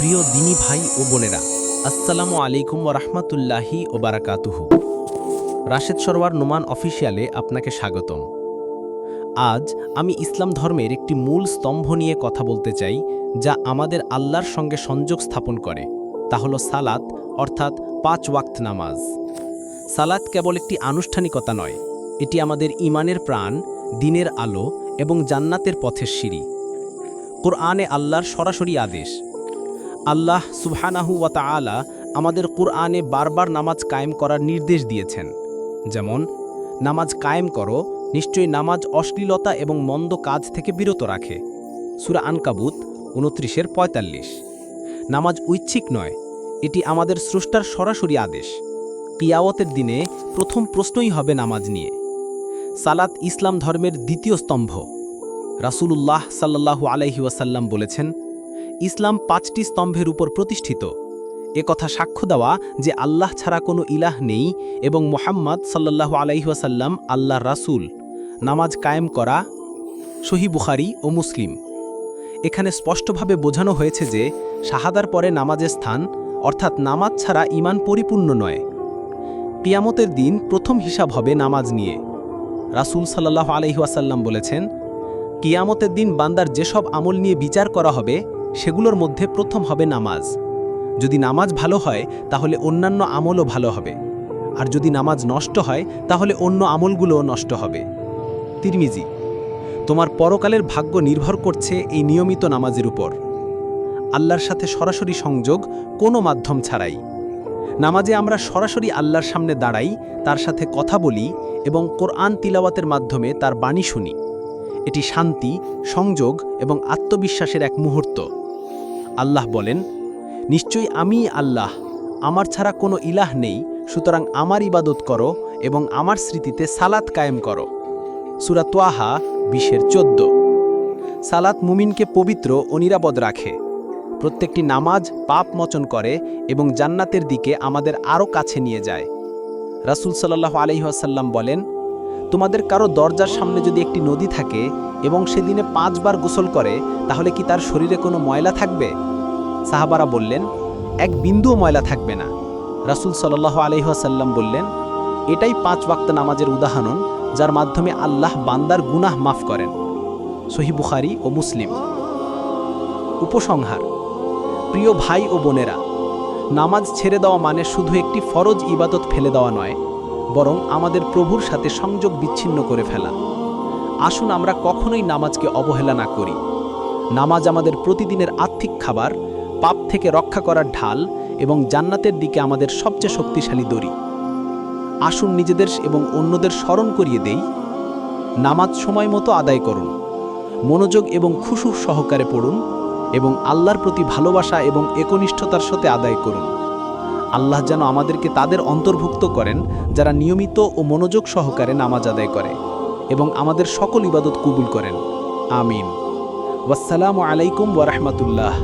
প্রিয় দিনী ভাই ও বোনেরা, আসসালামু আলাইকুম ওয়া রাহমাতুল্লাহি ওয়া বারাকাতুহু। রাশেদ সরওয়ার নোমান অফিসিয়ালে আপনাকে স্বাগতম। আজ আমি ইসলাম ধর্মের একটি মূল স্তম্ভ নিয়ে কথা বলতে চাই, যা আমাদের আল্লাহর সঙ্গে সংযোগ স্থাপন করে। তা হলো সালাত, অর্থাৎ ৫ ওয়াক্ত নামাজ। সালাত কেবল একটি আনুষ্ঠানিকতা নয়, এটি আমাদের ঈমানের প্রাণ, দ্বীনের আলো এবং জান্নাতের পথের সিঁড়ি। কুরআনে আল্লাহর সরাসরি আদেশ। আল্লাহ সুবহানাহু ওয়া তাআলা আমাদের কুরআনে বারবার নামাজ কায়েম করার নির্দেশ দিয়েছেন। যেমন, নামাজ কায়েম করো, নিশ্চয়ই নামাজ অশ্লীলতা এবং মন্দ কাজ থেকে বিরত রাখে। সূরা আনকাবুত ২৯:৪৫। নামাজ ঐচ্ছিক নয়, এটি আমাদের স্রষ্টার সরাসরি আদেশ। কিয়ামতের দিনে প্রথম প্রশ্নই হবে নামাজ নিয়ে। সালাত ইসলাম ধর্মের দ্বিতীয় স্তম্ভ। রাসূলুল্লাহ সাল্লাল্লাহু আলাইহি ওয়াসাল্লাম বলেছেন, ইসলাম ৫টি স্তম্ভের উপর প্রতিষ্ঠিত। কথা সাক্ষ্য দেওয়া যে আল্লাহ ছাড়া কোনো ইলাহ নেই এবং মুহাম্মদ সাল্লাল্লাহু আলাইহি ওয়াসাল্লাম আল্লাহর রাসূল। নামাজ কায়েম করা। সহিহ বুখারী ও মুসলিম। এখানে স্পষ্টভাবে বোঝানো হয়েছে যে শাহাদার পরে নামাজের স্থান, অর্থাৎ নামাজ ছাড়া ঈমান পরিপূর্ণ নয়। কিয়ামতের দিন প্রথম হিসাব হবে নামাজ নিয়ে। রাসূল সাল্লাল্লাহু আলাইহি ওয়াসাল্লাম বলেছেন, কিয়ামতের দিন বান্দার যেসব আমল নিয়ে বিচার করা হবে সেগুলোর মধ্যে প্রথম হবে নামাজ। যদি নামাজ ভালো হয় তাহলে অন্যান্য আমলও ভালো হবে, আর যদি নামাজ নষ্ট হয় তাহলে অন্য আমলগুলোও নষ্ট হবে। তিরমিজি। তোমার পরকালের ভাগ্য নির্ভর করছে এই নিয়মিত নামাজের উপর। আল্লাহর সাথে সরাসরি সংযোগ কোনো মাধ্যম ছাড়াই। নামাজে আমরা সরাসরি আল্লাহর সামনে দাঁড়াই, তার সাথে কথা বলি এবং কোরআন তিলাওয়াতের মাধ্যমে তার বাণী শুনি। এটি শান্তি, সংযোগ এবং আত্মবিশ্বাসের এক মুহূর্ত। আল্লাহ বলেন, নিশ্চয়ই আমিই আল্লাহ, আমার ছাড়া কোনো ইলাহ নেই, সুতরাং আমার ইবাদত করো এবং আমার স্মৃতিতে সালাত কায়েম করো। সূরা ত্বাহা ২০:১৪। সালাত মুমিনকে পবিত্র ও নিরাপদ রাখে। প্রত্যেকটি নামাজ পাপ মোচন করে এবং জান্নাতের দিকে আমাদের আরও কাছে নিয়ে যায়। রাসূল সাল্লাল্লাহু আলাইহি ওয়াসাল্লাম বলেন, তোমাদের কারো দরজার সামনে যদি একটি নদী থাকে এবং সেদিনে ৫ বার গোসল করে, তাহলে কি তার শরীরে কোনো ময়লা থাকবে? সাহাবারা বললেন, এক বিন্দুও ময়লা থাকবে না। রাসূল সাল্লাল্লাহু আলাইহি ওয়াসাল্লাম বললেন, এটাই ৫ ওয়াক্ত নামাজের উদাহরণ, যার মাধ্যমে আল্লাহ বান্দার গুনাহ মাফ করেন। সহিহ বুখারী ও মুসলিম। উপসংহার। প্রিয় ভাই ও বোনেরা, নামাজ ছেড়ে দেওয়া মানে শুধু একটি ফরজ ইবাদত ফেলে দেওয়া নয়, বরং আমাদের প্রভুর সাথে সংযোগ বিচ্ছিন্ন করে ফেলা। আসুন আমরা কখনোই নামাজকে অবহেলা না করি। নামাজ আমাদের প্রতিদিনের আর্থিক খাবার, পাপ থেকে রক্ষা করার ঢাল এবং জান্নাতের দিকে আমাদের সবচেয়ে শক্তিশালী দড়ি। আসুন নিজেদের এবং অন্যদের স্মরণ করিয়ে দেই, নামাজ সময় মতো আদায় করুন, মনোযোগ এবং খুশু সহকারে পড়ুন এবং আল্লাহর প্রতি ভালোবাসা এবং একনিষ্ঠতার সাথে আদায় করুন। আল্লাহ যেন আমাদেরকে তাদের অন্তর্ভুক্ত করেন যারা নিয়মিত ও মনোযোগ সহকারে নামাজ আদায় করে এবং আমাদের সকল ইবাদত কবুল করেন। আমিন। ওয়াসসালামু আলাইকুম ওয়া রাহমাতুল্লাহ।